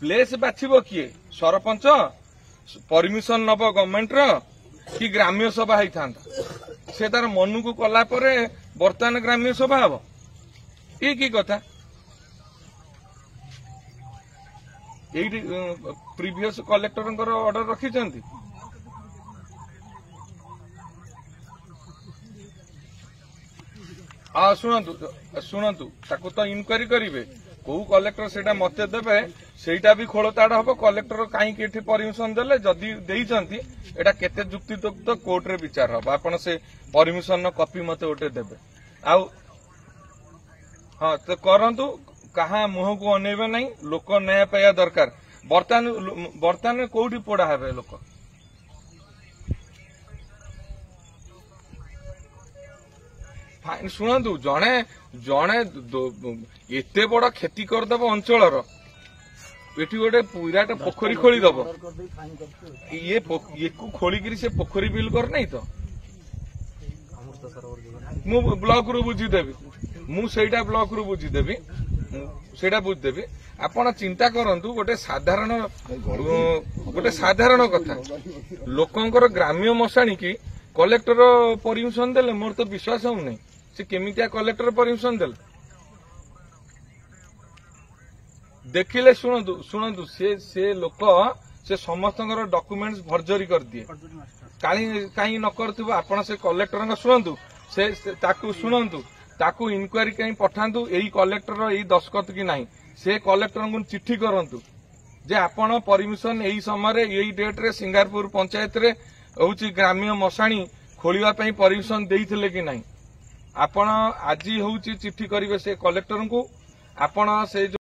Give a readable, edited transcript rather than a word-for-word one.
place बाछिबो किए sarpanch permission नब government रो कि ग्राम्य सभा होता से तार मन को कला बर्तमान ग्राम्य सभा हम ये की कथा ये प्रीवियस कलेक्टर ऑर्डर रखिछंती शुणु शुणु ताकू तो इनक्वारी करेंगे कौ कलेक्टर से मते देवे सेटा भी खोलताड़ हम कलेक्टर कहीं परमिशन देले जदि देइचंती एटा केते जुक्तियुक्त कोर्ट रे विचार हम आपण से परमिशन कॉपी मते गोटे देवे आउ हाँ तो करंतु कहा मुह को अनेबे नहीं लोक न्याय पाइबा दरकार बर्तमान कोठी पोड़ा हेबे लोक फाइन शुणु जड़े जड़े एते बड़ क्षति करदेव अंचल एटी गोटे विराट पोखरी खोलीदेव ये खोलिकी से पोखरी बिल कर नहीं तो मु ब्लॉक रु बुझीदेवी मुझा ब्लॉक रु बुझीदेवी सेटा बुझदेवी आपण चिंता करंतु गोटे साधारण कथा लोकंकर ग्राम्य मशाणी की कलेक्टर परमिशन देले मोर तो विश्वास हो नहीं से केमितिया कलेक्टर परमिशन देले देखिले शुणु शुणु से लोक से समस्त डॉक्यूमेंट्स भर्जरी कर दिए कहीं न कर आपण से कलेक्टर शुणु से ताकू शुणु ताकू इनक्वारी कहीं पठातु यही कलेक्टर यही दस्खत कि नहीं से कलेक्टर को चिट्ठी करंतु जे आपण परमिशन यही समय यही डेट रे सिंगारपुर पंचायत रे होची ग्राम्य मशाणी खोलिबा पई परमिशन देइथिले कि नहीं आपण आज होची चिट्ठी करिवे से कलेक्टर को आपण से